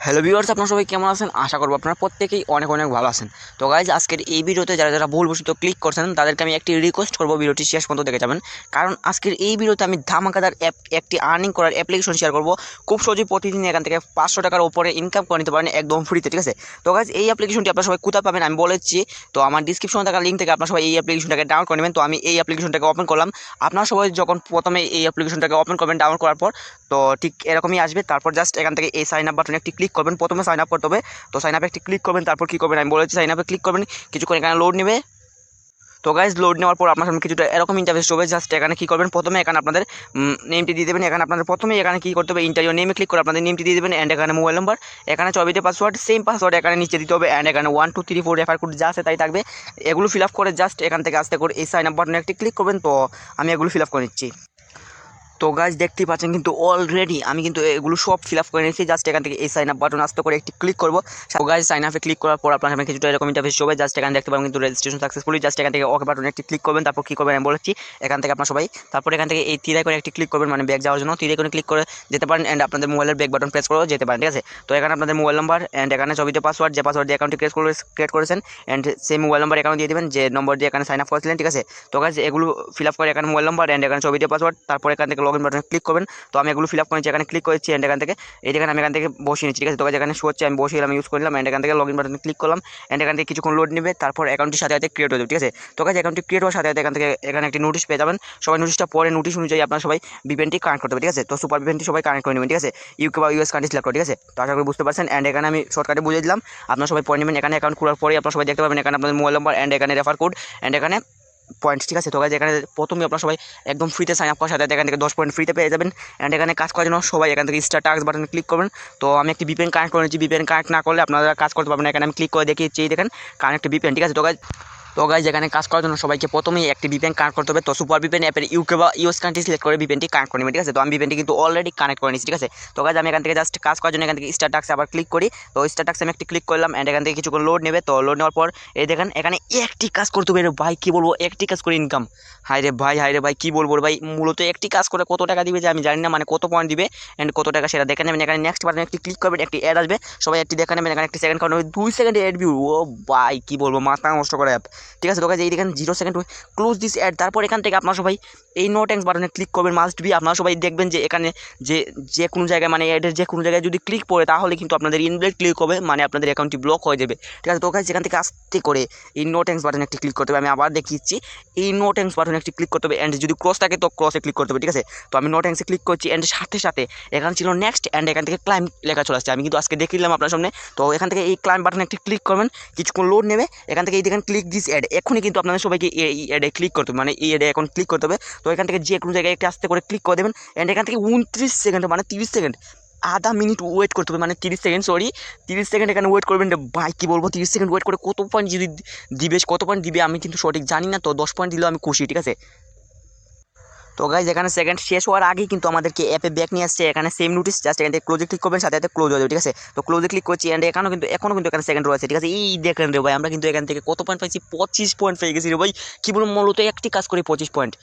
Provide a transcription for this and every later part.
Hello viewers, আপনারা সবাই কেমন আছেন? আশা করব আপনারা প্রত্যেকেই অনেক অনেক ভালো আছেন। তো গাইজ, আজকের এই ভিডিওতে যারা যারা ভুলবশত ক্লিক করছেন তাদেরকে আমি একটি রিকোয়েস্ট করব, ভিডিওটি শেষ পর্যন্ত দেখে যাবেন। কারণ আজকের এই ভিডিওতে আমি ধামাকাদার একটি আর্নিং করার অ্যাপ্লিকেশন শেয়ার করব। খুব সহজেই প্রতিদিন এখান থেকে 500 টাকার উপরে ইনকাম করে নিতে পারেন একদম ফ্রিতে, ঠিক আছে? তো গাইজ, এই অ্যাপ্লিকেশনটি আপনারা সবাই কোথায় পাবেন আমি বলেছি। তো আমার ডিসক্রিপশনে থাকা লিঙ্ক থেকে আপনারা সবাই এই অ্যাপ্লিকেশনটাকে ডাউনলোড করে নেবেন। তো আমি এই অ্যাপ্লিকেশনটাকে ওপেন করলাম। আপনারা সবাই যখন প্রথমে এই অ্যাপ্লিকেশনটাকে ওপেন করবেন ডাউনলোড করার পর, তো ঠিক এরকমই আসবে। তারপর জাস্ট এখান থেকে এই সাইন আপ বাটনে একটি ক্লিক করবেন। প্রথমে সাইন আপ করতে হবে। তো সাইন আপে একটি ক্লিক করবেন। তারপর কী করবেন আমি বলেছি, সাইন আপে ক্লিক করবেন, কিছুক্ষণ এখানে লোড নেবে। তো গাইজ, লোড নেওয়ার পর আপনার সামনে কিছুটা এরকম ইন্টারফেস হবে। জাস্ট এখানে কী করবেন, প্রথমে এখানে আপনাদের নেমটি দিয়ে দেবেন। এখানে আপনাদের প্রথমে এখানে কী করতে হবে, ইন্টারভিউ নেমে ক্লিক করে আপনাদের নেমটি দিয়ে দেবেন। অ্যান্ড এখানে মোবাইল নাম্বার, এখানে ছবিতে পাসওয়ার্ড, সেম পাসওয়ার্ড এখানে নিচে দিতে হবে। অ্যান্ড এখানে 1 2 3 4 রেফার কোড যা আছে তাই থাকবে। এগুলো ফিল আপ করে জাস্ট এখান থেকে আস্তে করে এই সাইন আপ বাটনে একটি ক্লিক করবেন। তো আমি এগুলো ফিল আপ করে নিচ্ছি। তো গাইজ, দেখতেই পাচ্ছেন কিন্তু অলরেডি আমি কিন্তু এগুলো সব ফিল আপ করে নিয়েছি। জাস্ট এখান থেকে এই সাইন আপ বাটন আস্তে করে একটি ক্লিক করবো। তো গাইজ, সাইন আপে ক্লিক করার পর আপনার সামনে কিছুটা এরকম ইন্টারফেস হবে। জাস্ট এখানে দেখতে পাবেন কিন্তু রেজিস্ট্রেশন সাকসেসফুলি। জাস্ট এখান থেকে ওকে বাটনে একটি ক্লিক করবেন। তারপর কী করবেন আমি বলেছি, এখান থেকে আপনার সবাই তারপর এখান থেকে এই তীর আইকনে একটি ক্লিক করবেন, মানে ব্যাক যাওয়ার জন্য তীর আইকনে ক্লিক করে যেতে পারেন। অ্যান্ড আপনাদের মোবাইলের ব্যাক বাটন প্রেস করেও যেতে পারেন, ঠিক আছে? তো এখানে আপনাদের মোবাইল নাম্বার অ্যান্ড এখানে ছবিতে পাসওয়ার্ড, যে পাসওয়ার্ড দিয়ে অ্যাকাউন্টটি ক্রিয়েট করেছেন, অ্যান্ড সেই মোবাইল নাম্বার এখানে দিয়ে দেবেন যে নম্বর দিয়ে এখানে সাইন আপ করেছিলেন, ঠিক আছে? তো গাইজ, এগুলো ফিল আপ করে এখানে মোবাইল নাম্বার অ্যান্ড এখানে ছবিতে পাসওয়ার্ড, তারপর এখান থেকে লগ ইন বাটনে ক্লিক করবেন। তো আমি এগুলো ফিল আপ করেছি, এখানে ক্লিক করেছি। অ্যান্ড এখান থেকে এই যেখানে আমি এখান থেকে বসিয়ে নিচ্ছি, ঠিক আছে? তো এখানে শো হচ্ছে, আমি বসিয়ে ইউজ করলাম। অ্যান্ড এখান থেকে লগ ইন বাটনে ক্লিক করলাম। অ্যান্ড এখান থেকে কিছুক্ষণ লোড নেবে। তারপর অ্যাকাউন্টটির সাথে সাথে ক্রিয়েট হয়ে যাবে, ঠিক আছে? তো গাইজ, অ্যাকাউন্টটি ক্রিয়েট হওয়ার সাথে সাথে এখান থেকে এখানে একটি নোটিশ পেয়ে যাবেন। সবাই নোটিশটা পরে নোটিশ অনুযায়ী আপনার সবাই বিপিএনটি কানেক্ট করতে হবে, ঠিক আছে? তো সুপার বিপিএনটি সবাই কানেক্ট করে নেবেন, ঠিক আছে? ইউকে বা ইউএস কান্ট্রি সিলেক্ট করে, ঠিক আছে? তো আশা করি বুঝতে পারছেন। অ্যান্ড এখানে আমি শর্টকাটে বুঝিয়ে দিলাম, আপনারা সবাই পরে নেবেন। এখানে অ্যাকাউন্ট খোলার পরে আপনারা সবাই দেখতে পাবেন এখানে আপনাদের মোবাইল নাম্বার অ্যান্ড এখানে রেফার কোড অ্যান্ড এখানে পয়েন্ট, ঠিক আছে? তো গাইজ, এখানে প্রথমে আপনারা সবাই একদম ফ্রিতে সাইন আপ করার সাথে এখান থেকে 10 পয়েন্ট ফ্রিতে পেয়ে যাবেন। অ্যান্ড এখানে কাজ করার জন্য সবাই এখান থেকে স্টার টাস্ক বাটনে ক্লিক করবেন। তো আমি একটি বিপিএন কানেক্ট করে নিচ্ছি। বিপিএন কানেক্ট না করলে আপনারা কাজ করতে পারবেন না। এখানে আমি ক্লিক করে দেখিয়েছি, দেখেন কানেক্ট বিপিএন, ঠিক আছে? তো গাইজ, এখানে কাজ করার জন্য সবাইকে প্রথমেই একটি বিপিএন কানেক্ট করতে হবে। তো সুপার বিপিএন অ্যাপের ইউকে বা ইউএস কান্ট্রি সিলেক্ট করে বিপিএনটি কানেক্ট করে নেবেন, ঠিক আছে? তো আমি বিপিএনটি কিন্তু অলরেডি কানেক্ট করে নিচ্ছি, ঠিক আছে? তো গাইজ, আমি এখান থেকে জাস্ট কাজ করার জন্য এখান থেকে স্টার টাস্কে আবার ক্লিক করি। তো স্টার টাস্কে আমি একটি ক্লিক করলাম। অ্যান্ড এখান থেকে কিছুক্ষণ লোড নেবে। তো লোড নেওয়ার পর এই দেখেন এখানে একটি কাজ করতে হবে রে ভাই, কী বলবো, একটি কাজ করে ইনকাম। হায় রে ভাই, কী বলবো রে ভাই, মূলত একটি কাজ করে কত টাকা দিবে যে আমি জানি না, মানে কত পয়েন্ট দিবে অ্যান্ড কত টাকা সেটা দেখে নেবেন। এখানে নেক্সট বাটনে একটি ক্লিক করবেন, একটি অ্যাড আসবে, সবাই একটি দেখে নেবেন। এখানে একটি সেকেন্ড কাউন্ট হবে, 2 সেকেন্ডে অ্যাড ভিউ। ও ভাই, কী বলবো, মাথা নষ্ট করে অ্যাপ, ঠিক আছে? তো গাইজ, এই দেখেন 0 সেকেন্ড ক্লোজ দিস অ্যাড। তারপর এখান থেকে আপনারা সবাই এই নো ট্যাক্স বাটনে ক্লিক করবেন মাস্ট বি। আপনারা সবাই দেখবেন যে এখানে যে যে কোনো জায়গায়, মানে অ্যাডের যে কোনো জায়গায় যদি ক্লিক পড়ে তাহলে কিন্তু আপনাদের ইনভ্যালিড ক্লিক হবে, মানে আপনাদের অ্যাকাউন্টটি ব্লক হয়ে যাবে, ঠিক আছে? তো গাইজ, এখান থেকে আস্তে করে এই নো ট্যাক্স বাটনে একটি ক্লিক করতে হবে। আমি আবার দেখিয়েছি, এই নো ট্যাক্স বাটনে একটি ক্লিক করতে হবে। অ্যান্ড যদি ক্রস থাকে তো ক্রসে ক্লিক করতে হবে, ঠিক আছে? তো আমি নো ট্যাক্সে ক্লিক করছি। অ্যান্ড সাথে সাথে এখানে ছিল নেক্সট, অ্যান্ড এখান থেকে ক্লাইম লেখা চলে আসছে। আমি কিন্তু আজকে দেখিলাম আপনার সামনে। তো এখান থেকে এই ক্লাইম বাটনে একটি ক্লিক করবেন, কিছুক্ষণ লোড নেবে। এখান থেকে এই দেখেন ক্লিক দিস অ্যাড, এখনই কিন্তু আপনাদের সবাইকে এই অ্যাডে ক্লিক করতে হবে, মানে এই অ্যাডে এখন ক্লিক করতে হবে। তো এখান থেকে যে কোনো জায়গায় একটু আস্তে করে ক্লিক করে দেবেন। অ্যান্ড এখান থেকে 29 সেকেন্ড, মানে 30 সেকেন্ড, আধা মিনিট ওয়েট করতে হবে, মানে 30 সেকেন্ড, সরি 30 সেকেন্ড এখানে ওয়েট করবেন রে ভাই। কী বলবো, 30 সেকেন্ড ওয়েট করে কত পয়েন্ট যদি দিবে, কত পয়েন্ট দিবে আমি কিন্তু সঠিক জানি না। তো 10 পয়েন্ট দিলেও আমি খুশি, ঠিক আছে? তো গাইজ, এখানে সেকেন্ড শেষ হওয়ার আগেই কিন্তু আমাদেরকে অ্যাপে ব্যাক নিয়ে আসছে। এখানে সেম নোটিস, জাস্ট এখান থেকে ক্লোজে ক্লিক করবেন, সাথে সাথে ক্লোজ হয়ে যাবে, ঠিক আছে? তো ক্লোজে ক্লিক করছি। অ্যান্ড এখনও কিন্তু এখানে সেকেন্ড রয়েছে, ঠিক আছে? এই দেখেন রে ভাই, আমরা কিন্তু এখান থেকে কত পয়েন্ট পাইছি, 25 পয়েন্ট পেয়ে গেছি রে ভাই। কী বলবো, মূলত একটি কাজ করে 25 পয়েন্ট।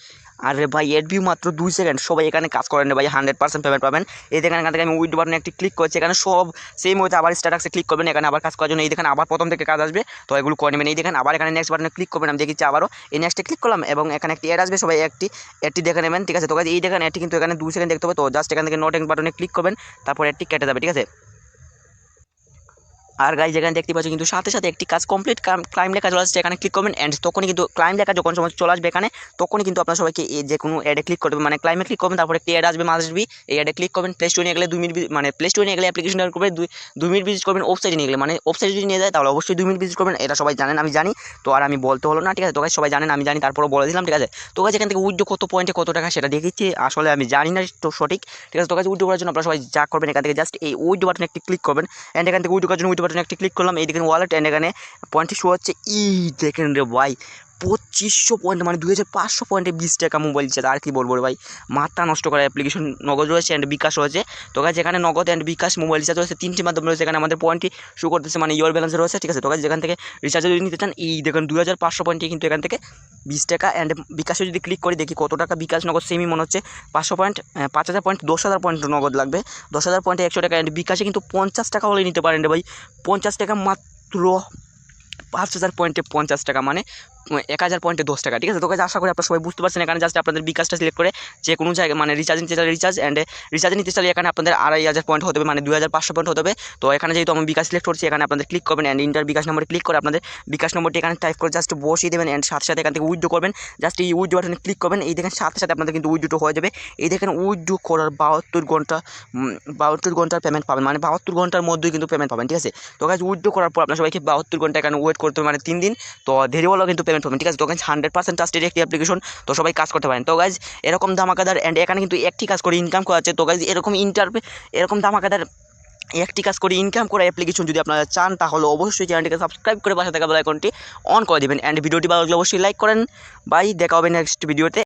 আরে ভাই, এড ভিউ মাত্র 2 সেকেন্ড, সবাই এখানে কাজ করেন রে ভাই, 100% পেমেন্ট পাবেন। এই দেখেন এখান থেকে আমি উইথ বাটনে একটি ক্লিক করছি। এখানে সব সেম হয়েছে, আবার স্ট্যাটাসে ক্লিক করবেন। এখানে আবার কাজ করার জন্য এই দেখেন আবার প্রথম থেকে কাজ আসবে। তো এগুলো করে নেবেন। এই দেখেন আবার এখানে নেক্সট বাটনে ক্লিক করবেন, আমি দেখিচ্ছি আবারও এই নেক্সটে ক্লিক করলাম এবং এখানে একটি অ্যাড আসবে, সবাই একটি দেখে নেবেন, ঠিক আছে? তো এই দেখেন এটি কিন্তু এখানে 2 সেকেন্ড দেখতে হবে। তো জাস্ট এখান থেকে নোট বাটনে ক্লিক করবেন, তারপর এটি কেটে যাবে, ঠিক আছে? আর গাইজ, এখানে দেখতে পাচ্ছি কিন্তু সাথে সাথে একটি কাজ কমপ্লিট, ক্লাইম লেখা চলে আসছে, এখানে ক্লিক করবেন। অ্যান্ড তখনই কিন্তু ক্লাইম লেখা যখন সময় চলে আসবে এখানে, তখনই কিন্তু আপনার সবাইকে এই যে কোনো অ্যাডে ক্লিক করতে হবে, মানে ক্লাইমে ক্লিক করবেন, তারপরে একটি অ্যাড আসবে মাস্ট বি, এই অ্যাডে ক্লিক করবেন। প্লে স্টোরে নিয়ে গেলে 2 মিনিট, মানে প্লে স্টোরে নিয়ে গেলে অ্যাপ্লিকেশন ডাউনলোড করবে 2 মিনিট ভিজিট করবেন। ওয়েবসাইটে নিয়ে গেলে, মানে ওয়েবসাইটে যদি নিয়ে যায় তাহলে অবশ্যই 2 মিনিট ভিজিট করবেন। এটা সবাই জানেন, আমি জানি, তো আর আমি বলতে হলো না, ঠিক আছে? তো গাইজ, সবাই জানেন, আমি জানি, তারপরেও বলে দিলাম, ঠিক আছে? তো গাইজ, এখান থেকে উইথড্র কত পয়েন্টে কত টাকা সেটা দেখিচ্ছি, আসলে আমি জানি না তো সঠিক, ঠিক আছে? তো গাইজ, উইথড্র করার জন্য আপনারা সবাই যা করবেন, এখান থেকে জাস্ট এই উইথড্র বাটনে একটি ক্লিক করবেন। অ্যান্ড এখান থেকে উইথড্র করার জন্য উইথড্র বাটনে একটি ক্লিক করলাম। এই দেখেন ওয়ালেট, অ্যান্ড এখানে পয়েন্টটি শো হচ্ছে। ই দেখেন রে ভাই, 2500 পয়েন্ট মানে 2500 পয়েন্টে 20 টাকা মোবাইল রিচার্জ। আর কি বলবো রে ভাই, মাথা নষ্ট করা অ্যাপ্লিকেশন। নগদ রয়েছে অ্যান্ড বিকাশ রয়েছে। তো গাইজ যেখানে নগদ অ্যান্ড বিকাশ মোবাইল রিচার্জ রয়েছে, 3টি মাধ্যম রয়েছে। এখানে আমাদের পয়েন্টই শো করতেছে, মানে ইয়োর ব্যালেন্স রয়েছে, ঠিক আছে। তো গাইজ যেখান থেকে রিচার্জ যদি নিতে চান, এই দেখুন 2500 পয়েন্টে কিন্তু এখান থেকে 20 টাকা। অ্যান্ড বিকাশে যদি ক্লিক করি দেখি কত টাকা বিকাশ নগদ সেমই মনে হচ্ছে 500 পয়েন্ট, 5000 পয়েন্ট, 10,000 পয়েন্ট নগদ লাগবে। 10,000 পয়েন্টে 100 টাকা। অ্যান্ড বিকাশে কিন্তু 50 টাকা হলে নিতে পারেন রে ভাই, 50 টাকা মাত্র। 5000 পয়েন্টে 50 টাকা মানে 1000 পয়েন্টে 10 টাকা, ঠিক আছে। তো গাইজ আশা করি আপনারা সবাই বুঝতে পারছেন। এখানে জাস্ট আপনাদের বিকাশটা সিলেক্ট করে যে কোনো জায়গায় মানে রিচার্জ নিতে চাইলে রিচার্জ, অ্যান্ড রিচার্জ নিতে চাইলে এখানে আপনাদের 2500 পয়েন্ট হতে হবে, মানে 2500 পয়েন্ট হতে হবে। তো এখানে যেহেতু আমি বিকাশ সিলেক্ট করছি, এখানে আপনাদের ক্লিক করবেন অ্যান্ড ইন্টার বিকাশ নম্বরে ক্লিক করে আপনাদের বিকাশ নম্বরটি এখানে টাইপ করে জাস্ট বসিয়ে দেবেন। অ্যান্ড সাথে সাথে এখান থেকে উইথড্র করবেন। জাস্ট এই উইথড্র বাটনে ক্লিক করবেন, এই দেখেন সাথে সাথে আপনাদের কিন্তু উইথড্র হয়ে যাবে। এই দেখেন উইথড্র করার 72 ঘন্টার পেমেন্ট পাবেন, মানে 72 ঘন্টার মধ্যেই কিন্তু পেমেন্ট পাবেন, ঠিক আছে। তো গাইজ উইথড্র করার পর আপনার সবাইকে 72 ঘন্টা এখানে ওয়েট করতে হবে, মানে 3 দিন। তো দেরি হলেও কিন্তু পেমেন্ট পাবেন, ঠিক আছে। তো গাইজ 100% ট্রাস্টেড একটি অ্যাপ্লিকেশন, তো সবাই কাজ করতে পারেন। তো গাইজ এরকম ধামাকাদার অ্যান্ড এখানে কিন্তু একটি কাজ করে ইনকাম করা আছে। তো গাইজ এরকম ধামাকাদার একটি কাজ করে ইনকাম করা অ্যাপ্লিকেশন যদি আপনারা চান, তাহলে অবশ্যই চ্যানেলটিকে সাবস্ক্রাইব করে পাশে থাকা বেল আইকনটি অন করে দেবেন। অ্যান্ড ভিডিওটি ভালো লাগলে অবশ্যই লাইক করেন। বাই, দেখা হবে নেক্সট ভিডিওতে।